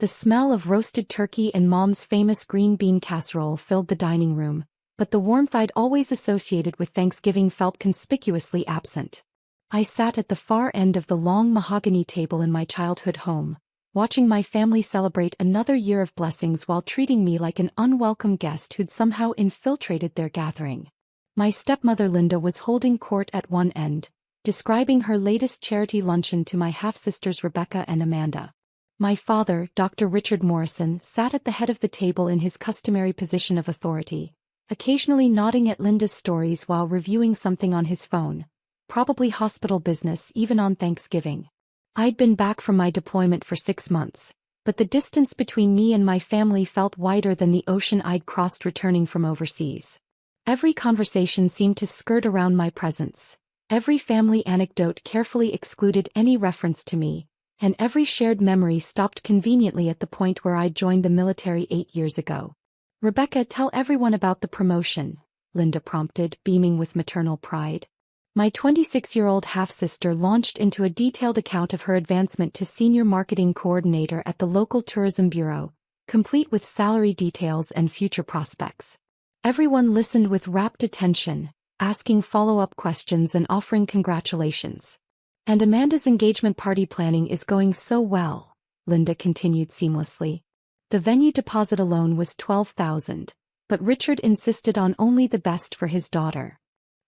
The smell of roasted turkey and Mom's famous green bean casserole filled the dining room, but the warmth I'd always associated with Thanksgiving felt conspicuously absent. I sat at the far end of the long mahogany table in my childhood home, watching my family celebrate another year of blessings while treating me like an unwelcome guest who'd somehow infiltrated their gathering. My stepmother Linda was holding court at one end, describing her latest charity luncheon to my half-sisters Rebecca and Amanda. My father, Dr. Richard Morrison, sat at the head of the table in his customary position of authority, occasionally nodding at Linda's stories while reviewing something on his phone, probably hospital business even on Thanksgiving. I'd been back from my deployment for 6 months, but the distance between me and my family felt wider than the ocean I'd crossed returning from overseas. Every conversation seemed to skirt around my presence. Every family anecdote carefully excluded any reference to me, and every shared memory stopped conveniently at the point where I'd joined the military 8 years ago. "Rebecca, tell everyone about the promotion," Linda prompted, beaming with maternal pride. My 26-year-old half-sister launched into a detailed account of her advancement to senior marketing coordinator at the local tourism bureau, complete with salary details and future prospects. Everyone listened with rapt attention, asking follow-up questions and offering congratulations. "And Amanda's engagement party planning is going so well," Linda continued seamlessly. "The venue deposit alone was $12,000, but Richard insisted on only the best for his daughter."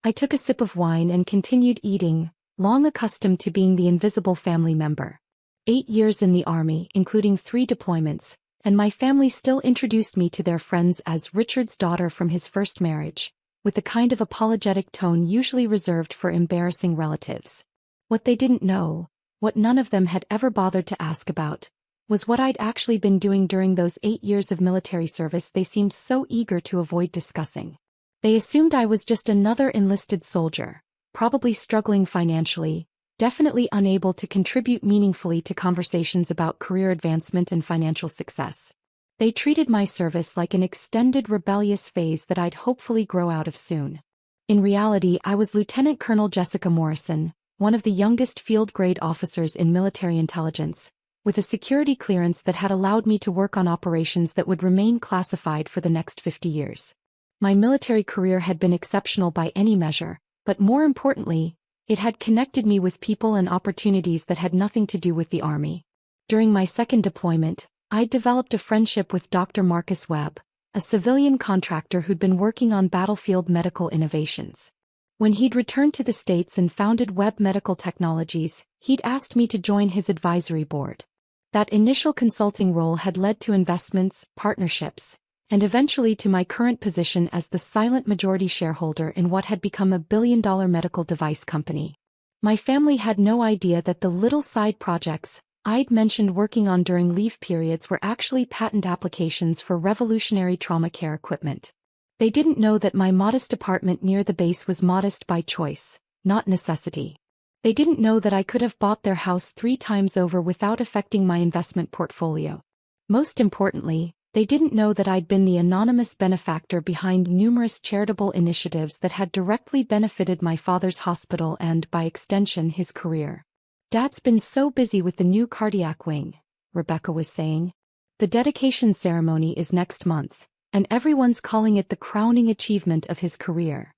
I took a sip of wine and continued eating, long accustomed to being the invisible family member. 8 years in the Army, including 3 deployments, and my family still introduced me to their friends as Richard's daughter from his first marriage, with the kind of apologetic tone usually reserved for embarrassing relatives. What they didn't know, what none of them had ever bothered to ask about, was what I'd actually been doing during those 8 years of military service they seemed so eager to avoid discussing. They assumed I was just another enlisted soldier, probably struggling financially, definitely unable to contribute meaningfully to conversations about career advancement and financial success. They treated my service like an extended rebellious phase that I'd hopefully grow out of soon. In reality, I was Lieutenant Colonel Jessica Morrison, one of the youngest field-grade officers in military intelligence, with a security clearance that had allowed me to work on operations that would remain classified for the next 50 years. My military career had been exceptional by any measure, but more importantly, it had connected me with people and opportunities that had nothing to do with the Army. During my second deployment, I'd developed a friendship with Dr. Marcus Webb, a civilian contractor who'd been working on battlefield medical innovations. When he'd returned to the States and founded Webb Medical Technologies, he'd asked me to join his advisory board. That initial consulting role had led to investments, partnerships, and eventually to my current position as the silent majority shareholder in what had become a billion-dollar medical device company. My family had no idea that the little side projects I'd mentioned working on during leave periods were actually patent applications for revolutionary trauma care equipment. They didn't know that my modest apartment near the base was modest by choice, not necessity. They didn't know that I could have bought their house 3 times over without affecting my investment portfolio. Most importantly, they didn't know that I'd been the anonymous benefactor behind numerous charitable initiatives that had directly benefited my father's hospital and, by extension, his career. "Dad's been so busy with the new cardiac wing," Rebecca was saying. "The dedication ceremony is next month, and everyone's calling it the crowning achievement of his career."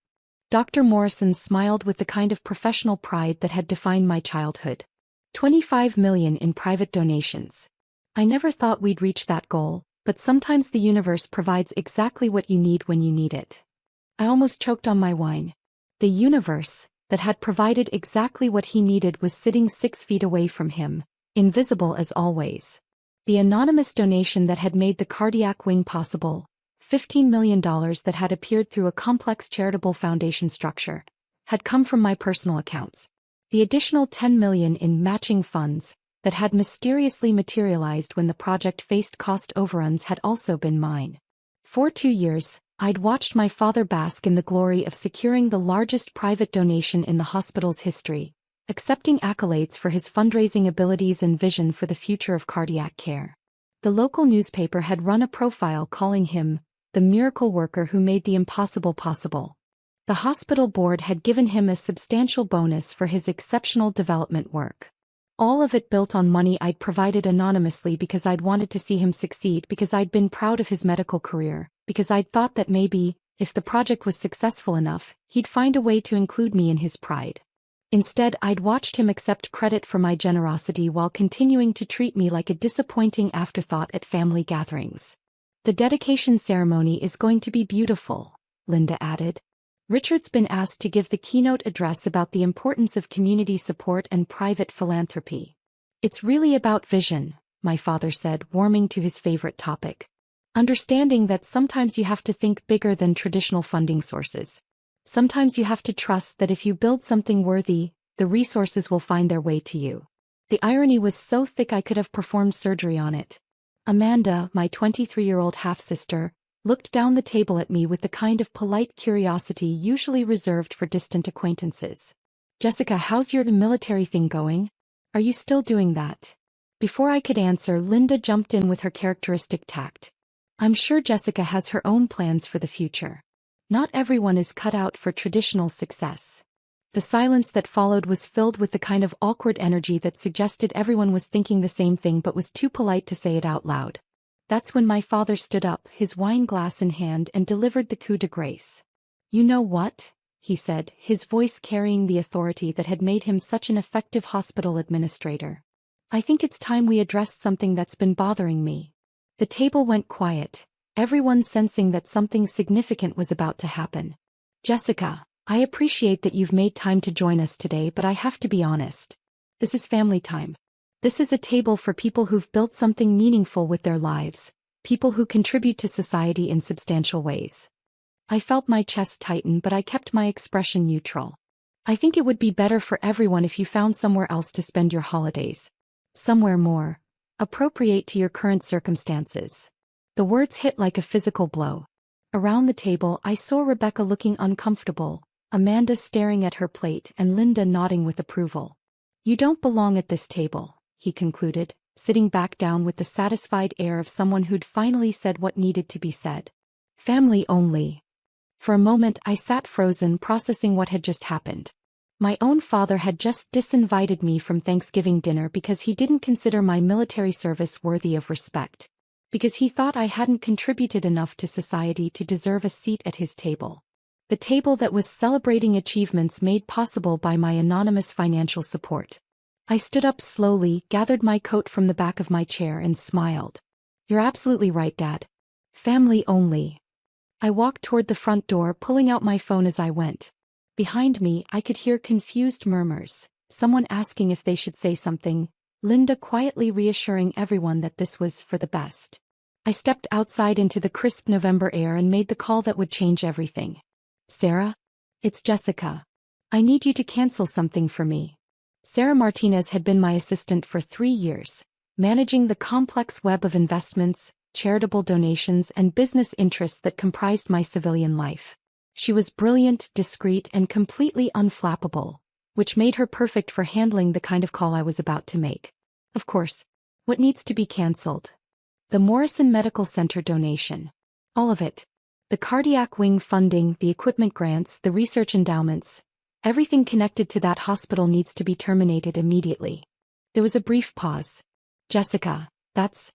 Dr. Morrison smiled with the kind of professional pride that had defined my childhood. $25 million in private donations. "I never thought we'd reach that goal, but sometimes the universe provides exactly what you need when you need it." I almost choked on my wine. The universe, that had provided exactly what he needed, was sitting 6 feet away from him, invisible as always. The anonymous donation that had made the cardiac wing possible, $15 million that had appeared through a complex charitable foundation structure, had come from my personal accounts. The additional $10 million in matching funds that had mysteriously materialized when the project faced cost overruns had also been mine. For 2 years, I'd watched my father bask in the glory of securing the largest private donation in the hospital's history, accepting accolades for his fundraising abilities and vision for the future of cardiac care. The local newspaper had run a profile calling him the miracle worker who made the impossible possible. The hospital board had given him a substantial bonus for his exceptional development work. All of it built on money I'd provided anonymously because I'd wanted to see him succeed, because I'd been proud of his medical career, because I'd thought that maybe, if the project was successful enough, he'd find a way to include me in his pride. Instead, I'd watched him accept credit for my generosity while continuing to treat me like a disappointing afterthought at family gatherings. The dedication ceremony is going to be beautiful, Linda added. Richard's been asked to give the keynote address about the importance of community support and private philanthropy. It's really about vision, my father said, warming to his favorite topic. Understanding that sometimes you have to think bigger than traditional funding sources. Sometimes you have to trust that if you build something worthy, the resources will find their way to you. The irony was so thick I could have performed surgery on it. Amanda, my 23-year-old half-sister, looked down the table at me with the kind of polite curiosity usually reserved for distant acquaintances. Jessica, how's your military thing going? Are you still doing that? Before I could answer, Linda jumped in with her characteristic tact. I'm sure Jessica has her own plans for the future. Not everyone is cut out for traditional success. The silence that followed was filled with the kind of awkward energy that suggested everyone was thinking the same thing but was too polite to say it out loud. That's when my father stood up, his wine glass in hand, and delivered the coup de grace. You know what? He said, his voice carrying the authority that had made him such an effective hospital administrator. I think it's time we addressed something that's been bothering me. The table went quiet, everyone sensing that something significant was about to happen. Jessica, I appreciate that you've made time to join us today, but I have to be honest. This is family time. This is a table for people who've built something meaningful with their lives, people who contribute to society in substantial ways. I felt my chest tighten, but I kept my expression neutral. I think it would be better for everyone if you found somewhere else to spend your holidays. Somewhere more appropriate to your current circumstances. The words hit like a physical blow. Around the table, I saw Rebecca looking uncomfortable, Amanda staring at her plate, and Linda nodding with approval. You don't belong at this table, he concluded, sitting back down with the satisfied air of someone who'd finally said what needed to be said. Family only. For a moment I sat frozen, processing what had just happened. My own father had just disinvited me from Thanksgiving dinner because he didn't consider my military service worthy of respect. Because he thought I hadn't contributed enough to society to deserve a seat at his table. The table that was celebrating achievements made possible by my anonymous financial support. I stood up slowly, gathered my coat from the back of my chair, and smiled. You're absolutely right, Dad. Family only. I walked toward the front door, pulling out my phone as I went. Behind me, I could hear confused murmurs, someone asking if they should say something, Linda quietly reassuring everyone that this was for the best. I stepped outside into the crisp November air and made the call that would change everything. Sarah? It's Jessica. I need you to cancel something for me. Sarah Martinez had been my assistant for 3 years, managing the complex web of investments, charitable donations, and business interests that comprised my civilian life. She was brilliant, discreet, and completely unflappable, which made her perfect for handling the kind of call I was about to make. Of course, what needs to be cancelled? The Morrison Medical Center donation. All of it. The cardiac wing funding, the equipment grants, the research endowments. Everything connected to that hospital needs to be terminated immediately. There was a brief pause. Jessica, that's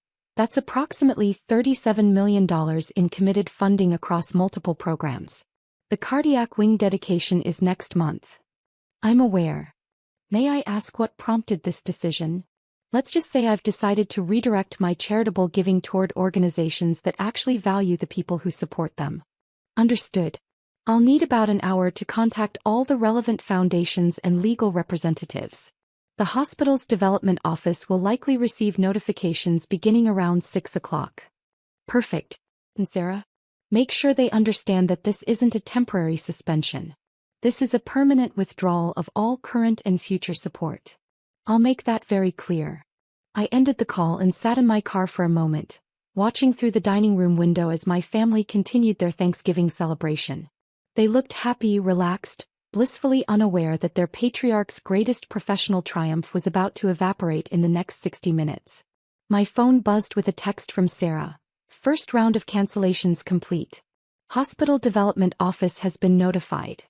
approximately $37 million in committed funding across multiple programs. The cardiac wing dedication is next month. I'm aware. May I ask what prompted this decision? Let's just say I've decided to redirect my charitable giving toward organizations that actually value the people who support them. Understood. I'll need about an hour to contact all the relevant foundations and legal representatives. The hospital's development office will likely receive notifications beginning around 6 o'clock. Perfect. And Sarah? Make sure they understand that this isn't a temporary suspension. This is a permanent withdrawal of all current and future support. I'll make that very clear. I ended the call and sat in my car for a moment, watching through the dining room window as my family continued their Thanksgiving celebration. They looked happy, relaxed, blissfully unaware that their patriarch's greatest professional triumph was about to evaporate in the next 60 minutes. My phone buzzed with a text from Sarah. First round of cancellations complete. Hospital Development Office has been notified.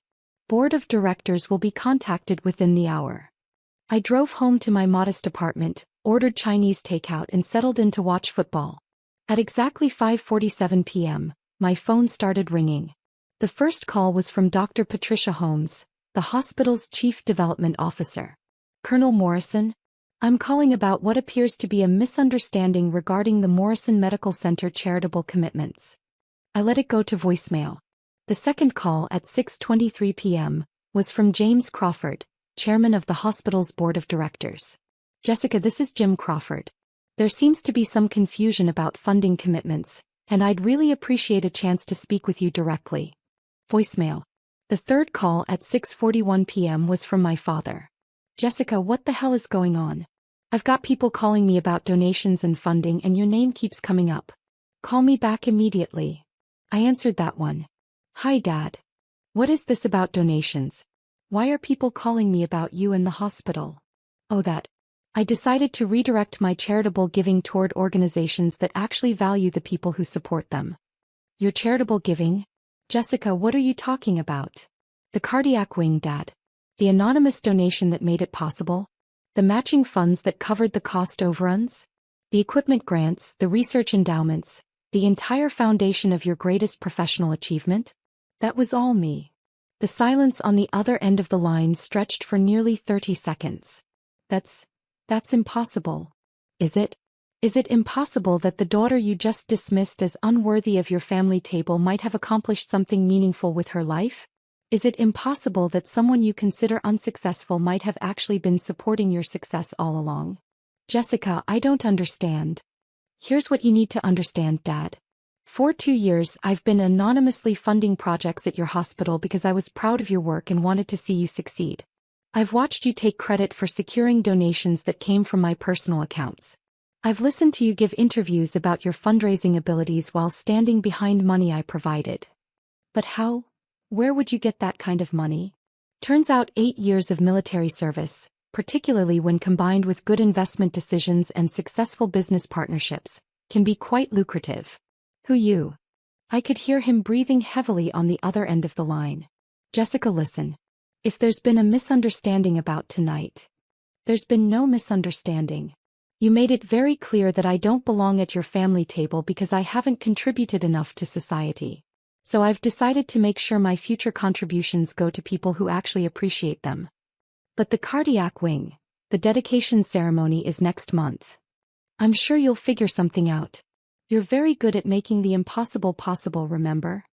Board of Directors will be contacted within the hour. I drove home to my modest apartment, ordered Chinese takeout and settled in to watch football. At exactly 5:47 p.m., my phone started ringing. The first call was from Dr. Patricia Holmes, the hospital's chief development officer. Colonel Morrison? I'm calling about what appears to be a misunderstanding regarding the Morrison Medical Center charitable commitments. I let it go to voicemail. The second call at 6:23 p.m. was from James Crawford, chairman of the hospital's board of directors. Jessica, this is Jim Crawford. There seems to be some confusion about funding commitments, and I'd really appreciate a chance to speak with you directly. Voicemail. The third call at 6:41 p.m. was from my father. Jessica, what the hell is going on? I've got people calling me about donations and funding and your name keeps coming up. Call me back immediately. I answered that one. Hi, Dad. What is this about donations? Why are people calling me about you and the hospital? Oh, that. I decided to redirect my charitable giving toward organizations that actually value the people who support them. Your charitable giving? Jessica, what are you talking about? The cardiac wing, Dad. The anonymous donation that made it possible? The matching funds that covered the cost overruns? The equipment grants, the research endowments, the entire foundation of your greatest professional achievement? That was all me. The silence on the other end of the line stretched for nearly 30 seconds. That's impossible. Is it? Is it impossible that the daughter you just dismissed as unworthy of your family table might have accomplished something meaningful with her life? Is it impossible that someone you consider unsuccessful might have actually been supporting your success all along? Jessica, I don't understand. Here's what you need to understand, Dad. For 2 years I've been anonymously funding projects at your hospital because I was proud of your work and wanted to see you succeed. I've watched you take credit for securing donations that came from my personal accounts. I've listened to you give interviews about your fundraising abilities while standing behind money I provided. But how? Where would you get that kind of money? Turns out 8 years of military service, particularly when combined with good investment decisions and successful business partnerships, can be quite lucrative. Who you? I could hear him breathing heavily on the other end of the line. Jessica, listen. If there's been a misunderstanding about tonight. There's been no misunderstanding. You made it very clear that I don't belong at your family table because I haven't contributed enough to society. So I've decided to make sure my future contributions go to people who actually appreciate them. But the cardiac wing, the dedication ceremony is next month. I'm sure you'll figure something out. You're very good at making the impossible possible, remember?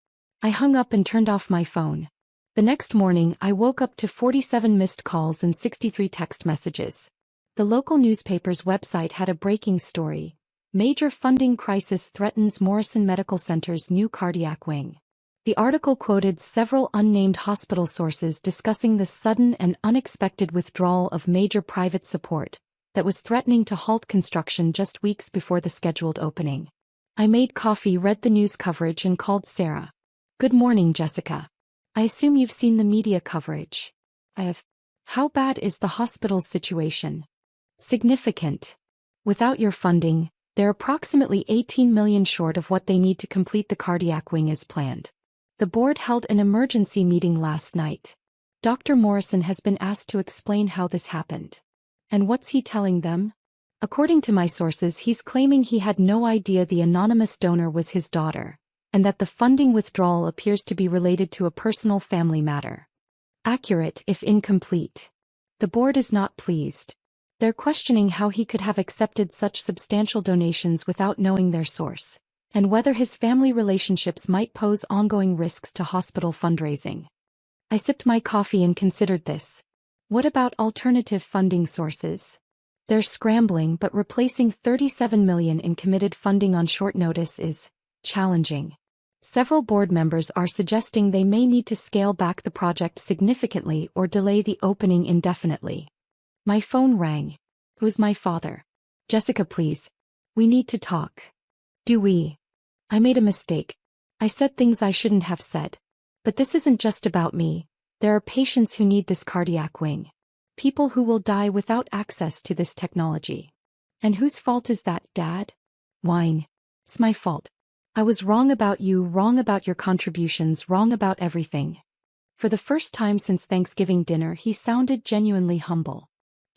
I hung up and turned off my phone. The next morning I woke up to 47 missed calls and 63 text messages. The local newspaper's website had a breaking story. Major funding crisis threatens Morrison Medical Center's new cardiac wing. The article quoted several unnamed hospital sources discussing the sudden and unexpected withdrawal of major private support that was threatening to halt construction just weeks before the scheduled opening. I made coffee, read the news coverage and called Sarah. Good morning, Jessica. I assume you've seen the media coverage. I have. How bad is the hospital's situation? Significant. Without your funding, they're approximately $18 million short of what they need to complete the cardiac wing as planned. The board held an emergency meeting last night. Dr. Morrison has been asked to explain how this happened. And what's he telling them? According to my sources, he's claiming he had no idea the anonymous donor was his daughter, and that the funding withdrawal appears to be related to a personal family matter. Accurate if incomplete. The board is not pleased. They're questioning how he could have accepted such substantial donations without knowing their source, and whether his family relationships might pose ongoing risks to hospital fundraising. I sipped my coffee and considered this. What about alternative funding sources? They're scrambling, but replacing $37 million in committed funding on short notice is challenging. Several board members are suggesting they may need to scale back the project significantly or delay the opening indefinitely. My phone rang. It was my father. Jessica, please. We need to talk. Do we? I made a mistake. I said things I shouldn't have said. But this isn't just about me. There are patients who need this cardiac wing. People who will die without access to this technology. And whose fault is that, Dad? Whine. It's my fault. I was wrong about you, wrong about your contributions, wrong about everything. For the first time since Thanksgiving dinner, he sounded genuinely humble.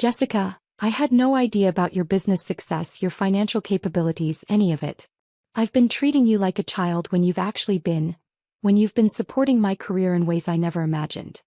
Jessica, I had no idea about your business success, your financial capabilities, any of it. I've been treating you like a child when you've been supporting my career in ways I never imagined.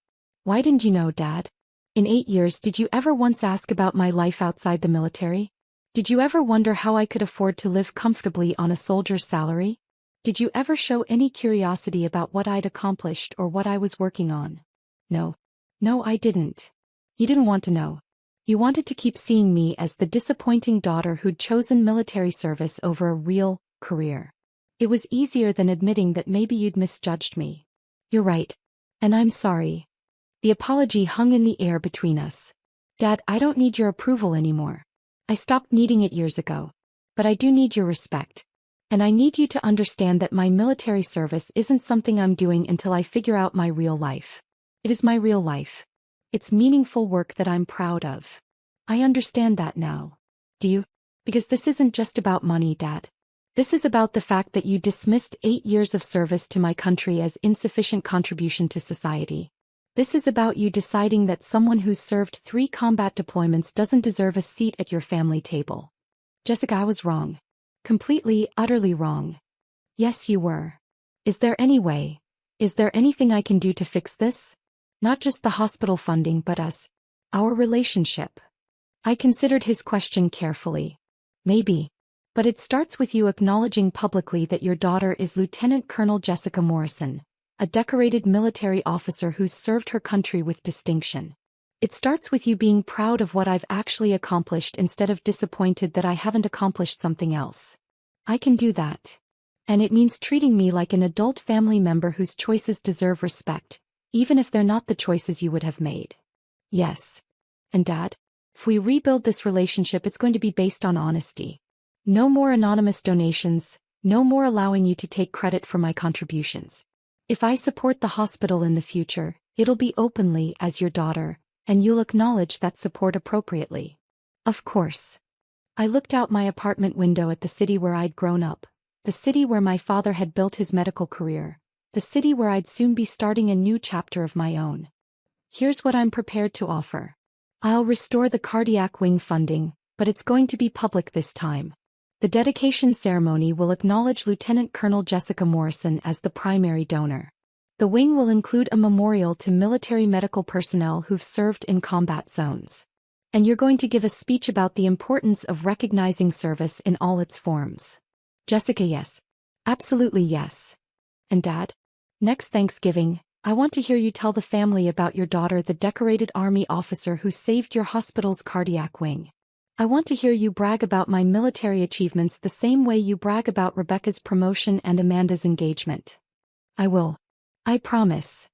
Why didn't you know, Dad? In 8 years, did you ever once ask about my life outside the military? Did you ever wonder how I could afford to live comfortably on a soldier's salary? Did you ever show any curiosity about what I'd accomplished or what I was working on? No. No, I didn't. You didn't want to know. You wanted to keep seeing me as the disappointing daughter who'd chosen military service over a real career. It was easier than admitting that maybe you'd misjudged me. You're right. And I'm sorry. The apology hung in the air between us. Dad, I don't need your approval anymore. I stopped needing it years ago. But I do need your respect. And I need you to understand that my military service isn't something I'm doing until I figure out my real life. It is my real life. It's meaningful work that I'm proud of. I understand that now. Do you? Because this isn't just about money, Dad. This is about the fact that you dismissed 8 years of service to my country as insufficient contribution to society. This is about you deciding that someone who's served 3 combat deployments doesn't deserve a seat at your family table. Jessica, I was wrong. Completely, utterly wrong. Yes, you were. Is there any way? Is there anything I can do to fix this? Not just the hospital funding but us. Our relationship. I considered his question carefully. Maybe. But it starts with you acknowledging publicly that your daughter is Lieutenant Colonel Jessica Morrison, a decorated military officer who's served her country with distinction. It starts with you being proud of what I've actually accomplished instead of disappointed that I haven't accomplished something else. I can do that. And it means treating me like an adult family member whose choices deserve respect, even if they're not the choices you would have made. Yes. And Dad, if we rebuild this relationship, it's going to be based on honesty. No more anonymous donations, no more allowing you to take credit for my contributions. If I support the hospital in the future, it'll be openly as your daughter, and you'll acknowledge that support appropriately. Of course. I looked out my apartment window at the city where I'd grown up, the city where my father had built his medical career, the city where I'd soon be starting a new chapter of my own. Here's what I'm prepared to offer. I'll restore the cardiac wing funding, but it's going to be public this time. The dedication ceremony will acknowledge Lieutenant Colonel Jessica Morrison as the primary donor. The wing will include a memorial to military medical personnel who've served in combat zones. And you're going to give a speech about the importance of recognizing service in all its forms. Jessica, yes. Absolutely yes. And Dad? Next Thanksgiving, I want to hear you tell the family about your daughter, the decorated Army officer who saved your hospital's cardiac wing. I want to hear you brag about my military achievements the same way you brag about Rebecca's promotion and Amanda's engagement. I will. I promise.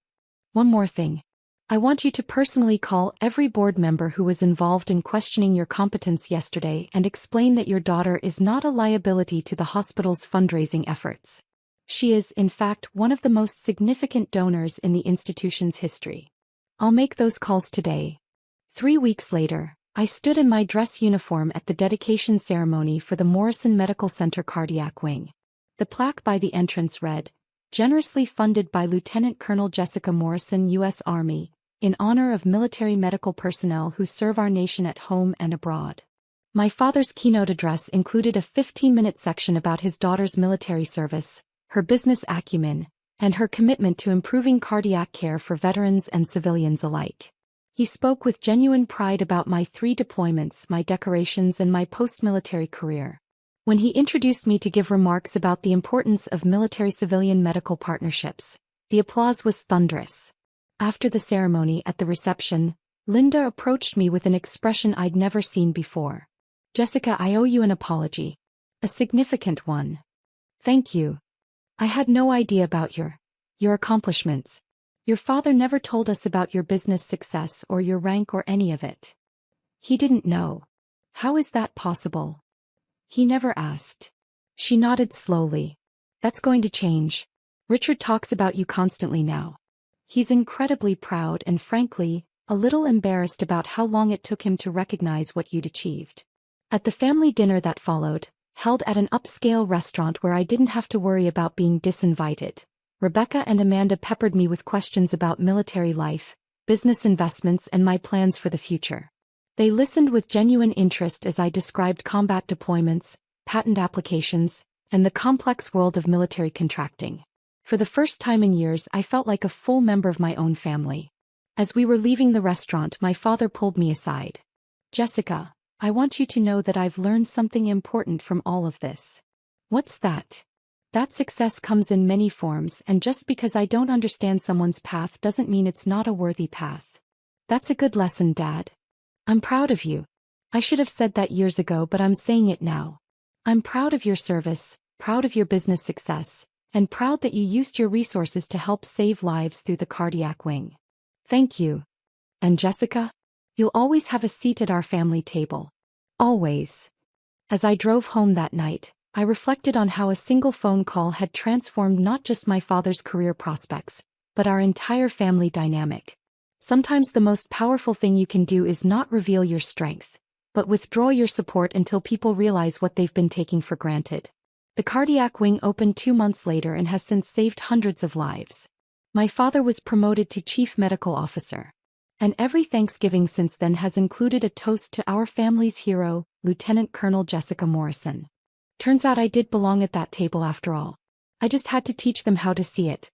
One more thing. I want you to personally call every board member who was involved in questioning your competence yesterday and explain that your daughter is not a liability to the hospital's fundraising efforts. She is, in fact, one of the most significant donors in the institution's history. I'll make those calls today. 3 weeks later, I stood in my dress uniform at the dedication ceremony for the Morrison Medical Center Cardiac Wing. The plaque by the entrance read, "Generously funded by Lieutenant Colonel Jessica Morrison, U.S. Army, in honor of military medical personnel who serve our nation at home and abroad." My father's keynote address included a 15-minute section about his daughter's military service, her business acumen, and her commitment to improving cardiac care for veterans and civilians alike. He spoke with genuine pride about my 3 deployments, my decorations, and my post-military career. When he introduced me to give remarks about the importance of military-civilian medical partnerships, the applause was thunderous. After the ceremony at the reception, Linda approached me with an expression I'd never seen before. "Jessica, I owe you an apology. A significant one. Thank you. I had no idea about your accomplishments. Your father never told us about your business success or your rank or any of it. He didn't know. How is that possible? He never asked." She nodded slowly. "That's going to change. Richard talks about you constantly now. He's incredibly proud and, frankly, a little embarrassed about how long it took him to recognize what you'd achieved." At the family dinner that followed, held at an upscale restaurant where I didn't have to worry about being disinvited, Rebecca and Amanda peppered me with questions about military life, business investments, and my plans for the future. They listened with genuine interest as I described combat deployments, patent applications, and the complex world of military contracting. For the first time in years, I felt like a full member of my own family. As we were leaving the restaurant, my father pulled me aside. "Jessica, I want you to know that I've learned something important from all of this." "What's that?" "That success comes in many forms, and just because I don't understand someone's path doesn't mean it's not a worthy path." "That's a good lesson, Dad. I'm proud of you." "I should have said that years ago, but I'm saying it now. I'm proud of your service, proud of your business success, and proud that you used your resources to help save lives through the cardiac wing." "Thank you. And Jessica? You'll always have a seat at our family table. Always." As I drove home that night, I reflected on how a single phone call had transformed not just my father's career prospects, but our entire family dynamic. Sometimes the most powerful thing you can do is not reveal your strength, but withdraw your support until people realize what they've been taking for granted. The cardiac wing opened 2 months later and has since saved hundreds of lives. My father was promoted to Chief Medical Officer. And every Thanksgiving since then has included a toast to our family's hero, Lieutenant Colonel Jessica Morrison. Turns out I did belong at that table after all. I just had to teach them how to see it.